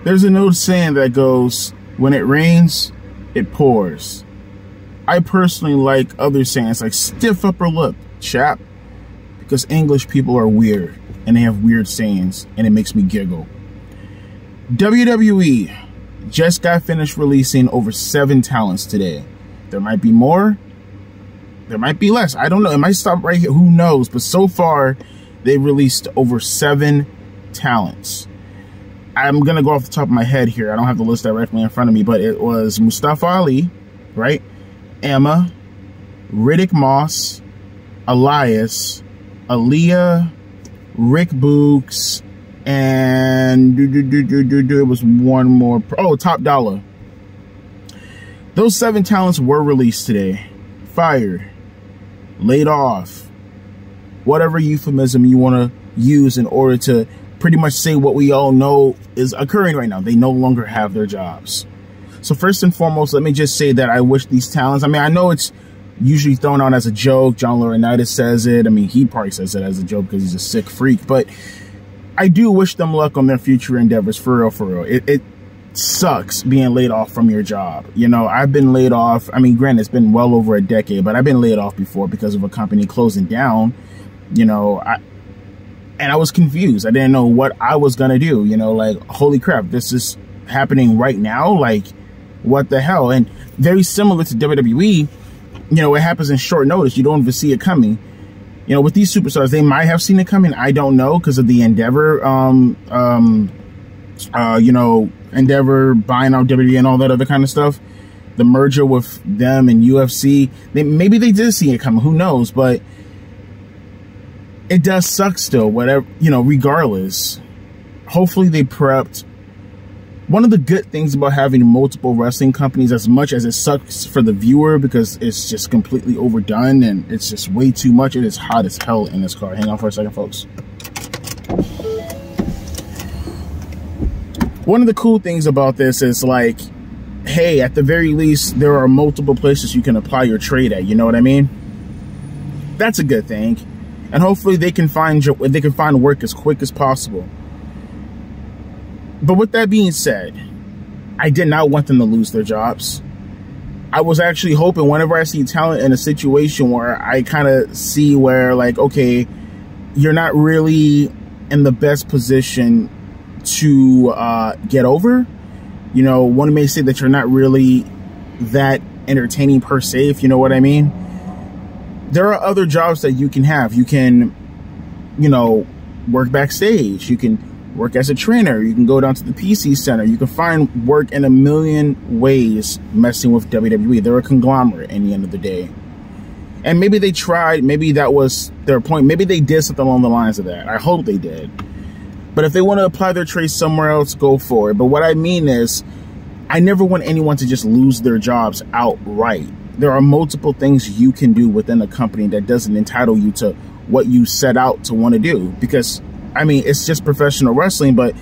There's an old saying that goes, when it rains, it pours. I personally like other sayings like stiff upper lip, chap, because English people are weird and they have weird sayings and it makes me giggle. WWE just got finished releasing over 7 talents today. There might be more, there might be less. I don't know. It might stop right here. Who knows? But so far, they released over 7 talents. I'm going to go off the top of my head here. I don't have the list directly in front of me, but it was Mustafa Ali, right? Emma, Riddick Moss, Elias, Aaliyah, Rick Books, and it was one more. Oh, Top Dollar. Those 7 talents were released today. Fired, laid off, whatever euphemism you want to use in order to pretty much say what we all know is occurring right now. They no longer have their jobs. So first and foremost, let me just say that I wish these talents, I mean, I know it's usually thrown out as a joke. John Laurinaitis says it. I mean, he probably says it as a joke because he's a sick freak, but I do wish them luck on their future endeavors, for real, for real. It sucks being laid off from your job. You know, I've been laid off. I mean, granted, it's been well over a decade, but I've been laid off before because of a company closing down. You know, I was confused. I didn't know what I was going to do. You know, like, holy crap, this is happening right now. Like, what the hell? And very similar to WWE, you know, it happens in short notice. You don't even see it coming. You know, with these superstars, they might have seen it coming. I don't know, because of the Endeavor, you know, Endeavor buying out WWE and all that other kind of stuff. The merger with them and UFC. Maybe they did see it coming. Who knows? But it does suck still, whatever, you know, regardless. Hopefully they prepped. One of the good things about having multiple wrestling companies, as much as it sucks for the viewer because it's just completely overdone and it's just way too much. It is hot as hell in this car. Hang on for a second, folks. One of the cool things about this is, like, hey, at the very least, there are multiple places you can apply your trade at. You know what I mean? That's a good thing. And hopefully they can find work as quick as possible. But with that being said, I did not want them to lose their jobs. I was actually hoping whenever I see talent in a situation where I kind of see where, like, okay, you're not really in the best position to get over. You know, one may say that you're not really that entertaining per se, if you know what I mean. There are other jobs that you can have. You can, you know, work backstage. You can work as a trainer. You can go down to the PC Center. You can find work in a million ways messing with WWE. They're a conglomerate in the end of the day. And maybe they tried. Maybe that was their point. Maybe they did something along the lines of that. I hope they did. But if they want to apply their trade somewhere else, go for it. But what I mean is, I never want anyone to just lose their jobs outright. There are multiple things you can do within a company that doesn't entitle you to what you set out to want to do. Because, I mean, it's just professional wrestling, but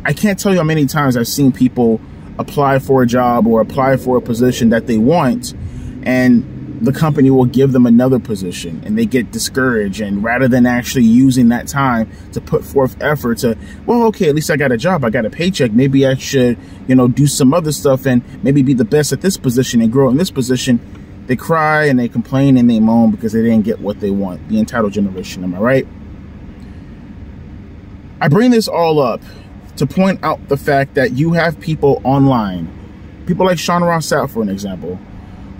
I can't tell you how many times I've seen people apply for a job or apply for a position that they want, and the company will give them another position and they get discouraged. And rather than actually using that time to put forth effort to, well, okay, at least I got a job, I got a paycheck, maybe I should, you know, do some other stuff and maybe be the best at this position and grow in this position, they cry and they complain and they moan because they didn't get what they want. The entitled generation, am I right? I bring this all up to point out the fact that you have people online, people like Sean Ross Sapp, for an example,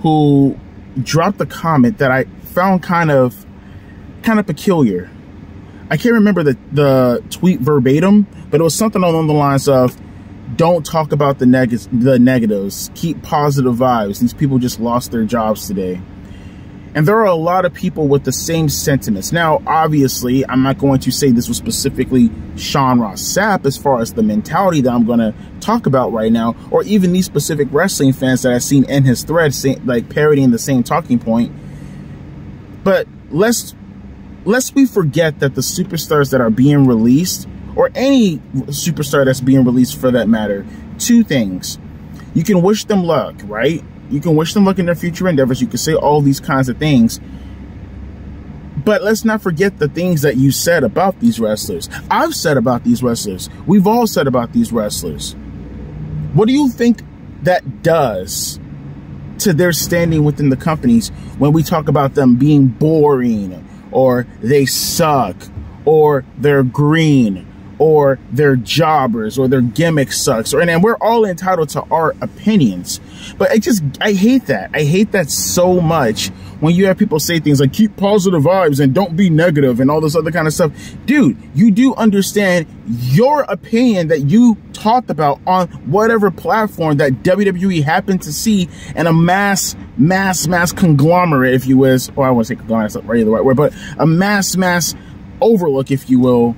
who dropped a comment that I found kind of peculiar. I can't remember the tweet verbatim, but it was something along the lines of, don't talk about the negatives, keep positive vibes. These people just lost their jobs today. And there are a lot of people with the same sentiments. Now, obviously, I'm not going to say this was specifically Sean Ross Sapp as far as the mentality that I'm going to talk about right now, or even these specific wrestling fans that I've seen in his thread, like parodying the same talking point. But lest we forget that the superstars that are being released, or any superstar that's being released for that matter, two things. You can wish them luck, right? You can wish them luck in their future endeavors. You can say all these kinds of things. But let's not forget the things that you said about these wrestlers. I've said about these wrestlers. We've all said about these wrestlers. What do you think that does to their standing within the companies when we talk about them being boring, or they suck, or they're green, or they're jobbers, or their gimmick sucks, and we're all entitled to our opinions. But I hate that. I hate that so much when you have people say things like keep positive vibes and don't be negative and all this other kind of stuff. Dude, you do understand your opinion that you talked about on whatever platform that WWE happened to see in a mass conglomerate, if you will. Or I want to say conglomerate, that's not really the right word, but a mass overlook, if you will.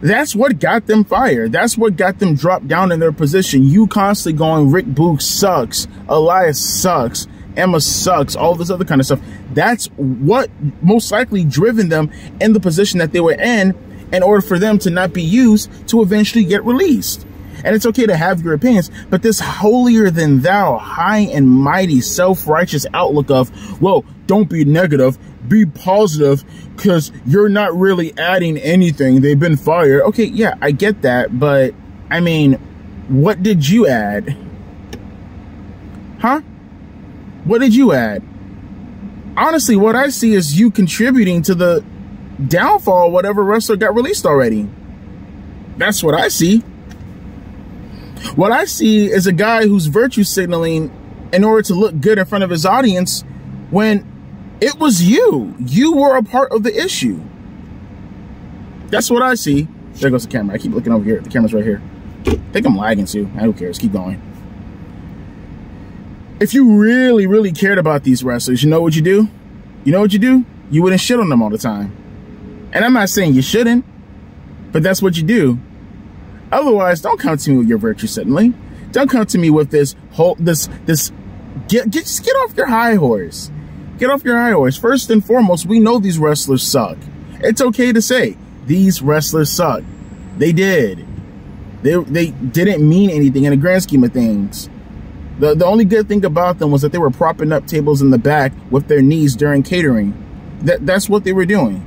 That's what got them fired. That's what got them dropped down in their position. You constantly going, Rick Books sucks, Elias sucks, Emma sucks, all this other kind of stuff. That's what most likely driven them in the position that they were in order for them to not be used to eventually get released. And it's okay to have your opinions, but this holier than thou, high and mighty, self-righteous outlook of, well, don't be negative, be positive, because you're not really adding anything. They've been fired. Okay, yeah, I get that, but I mean, what did you add? Huh? What did you add? Honestly, what I see is you contributing to the downfall of whatever wrestler got released already. That's what I see. What I see is a guy who's virtue signaling in order to look good in front of his audience when it was you. You were a part of the issue. That's what I see. There goes the camera. I keep looking over here. The camera's right here. I think I'm lagging too. Who cares? Keep going. If you really, really cared about these wrestlers, you know what you do? You know what you do? You wouldn't shit on them all the time. And I'm not saying you shouldn't, but that's what you do. Otherwise, don't come to me with your virtue signaling. Don't come to me with this whole, just get off your high horse. Get off your high horse. First and foremost, we know these wrestlers suck. It's okay to say these wrestlers suck. They did. They didn't mean anything in the grand scheme of things. The only good thing about them was that they were propping up tables in the back with their knees during catering. That's what they were doing.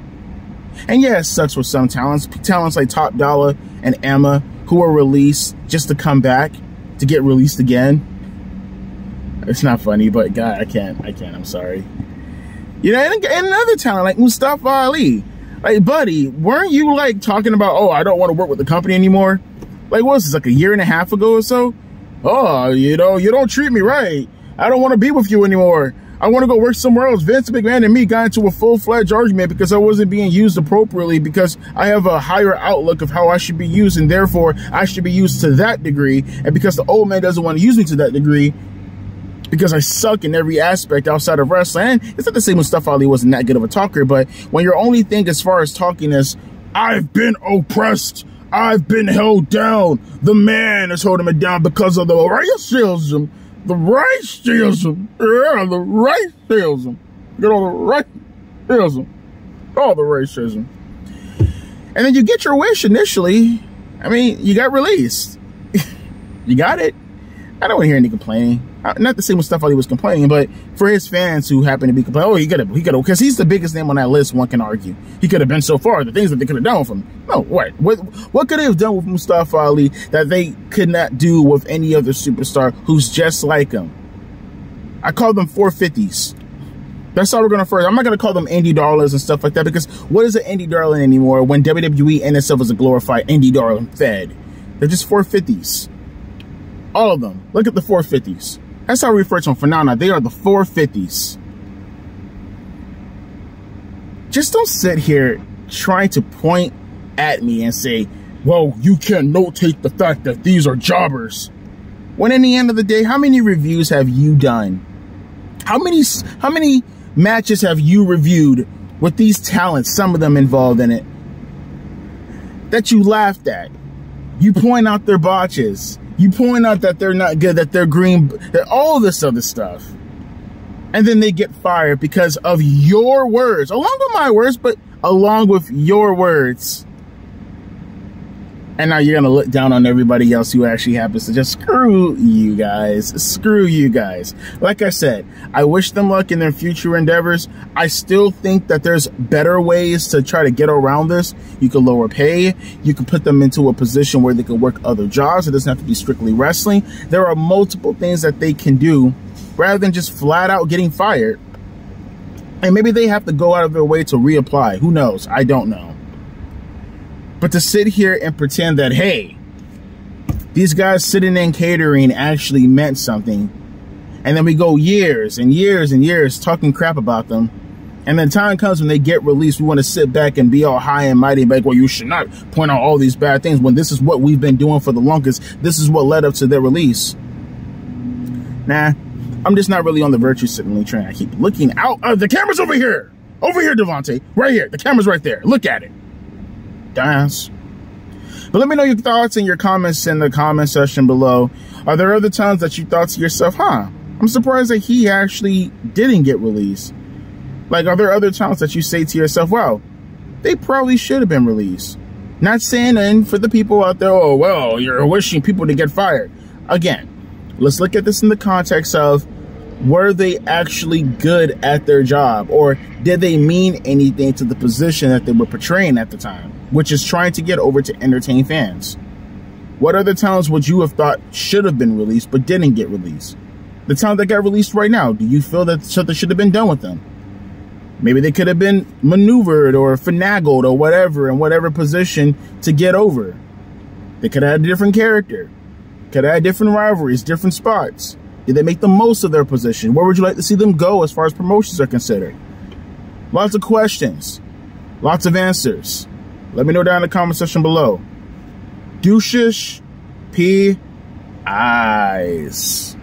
And yeah, it sucks with some talents like Top Dollar and Emma, who were released just to come back to get released again. It's not funny, but God, I can't. I'm sorry. You know, and another talent like Mustafa Ali. Like, buddy, weren't you like talking about, oh, I don't want to work with the company anymore? Like, what was this, like a year and a half ago or so? Oh, you know, you don't treat me right. I don't want to be with you anymore. I want to go work somewhere else. Vince McMahon and me got into a full-fledged argument because I wasn't being used appropriately, because I have a higher outlook of how I should be used, and therefore I should be used to that degree. And because the old man doesn't want to use me to that degree, because I suck in every aspect outside of wrestling. And it's not the same with Mustafa Ali wasn't that good of a talker, but when your only thing as far as talking is, I've been oppressed, I've been held down, the man is holding me down because of the racism. The racism. Yeah, the racism. Get all the racism. All the racism. And then you get your wish initially. I mean, you got released. You got it. I don't want to hear any complaining. Not the same with stuff while he was complaining, but for his fans who happen to be complaining, oh, he could have, because he's the biggest name on that list, one can argue. He could have been so far, the things that they could have done with him. No, what could they have done with Mustafa Ali that they could not do with any other superstar who's just like him? I call them 450s. That's how we're going to first. I'm not going to call them indie darlings and stuff like that, because what is an indie darling anymore when WWE in itself is a glorified indie darling fed? They're just 450s. All of them. Look at the 450s. That's how we refer to them for now. They are the 450s. Just don't sit here trying to point at me and say, well, you can't notate the fact that these are jobbers. When in the end of the day, how many reviews have you done? How many matches have you reviewed with these talents, some of them involved in it, that you laughed at? You point out their botches. You point out that they're not good, that they're green, all this other stuff. And then they get fired because of your words. Along with my words, but along with your words. And now you're going to look down on everybody else who actually happens to just screw you guys. Screw you guys. Like I said, I wish them luck in their future endeavors. I still think that there's better ways to try to get around this. You could lower pay. You could put them into a position where they can work other jobs. It doesn't have to be strictly wrestling. There are multiple things that they can do rather than just flat out getting fired. And maybe they have to go out of their way to reapply. Who knows? I don't know. But to sit here and pretend that, hey, these guys sitting in catering actually meant something, and then we go years and years and years talking crap about them, and then time comes when they get released, we want to sit back and be all high and mighty and be like, well, you should not point out all these bad things when this is what we've been doing for the longest. This is what led up to their release. Nah, I'm just not really on the virtue signaling train. I keep looking out. The camera's over here. Over here, Devontae. Right here. The camera's right there. Look at it. Dance. But let me know your thoughts and your comments in the comment section below. Are there other times that you thought to yourself, I'm surprised that he actually didn't get released? Like, are there other times that you say to yourself, wow, they probably should have been released? Not saying and for the people out there, oh, well, you're wishing people to get fired. Again, let's look at this in the context of, were they actually good at their job? Or did they mean anything to the position that they were portraying at the time? Which is trying to get over to entertain fans. What other talents would you have thought should have been released but didn't get released? The talent that got released right now, do you feel that something should have been done with them? Maybe they could have been maneuvered or finagled or whatever in whatever position to get over. They could have had a different character. Could have had different rivalries, different spots. Did they make the most of their position? Where would you like to see them go as far as promotions are considered? Lots of questions. Lots of answers. Let me know down in the comment section below. Douchish P. Eyes.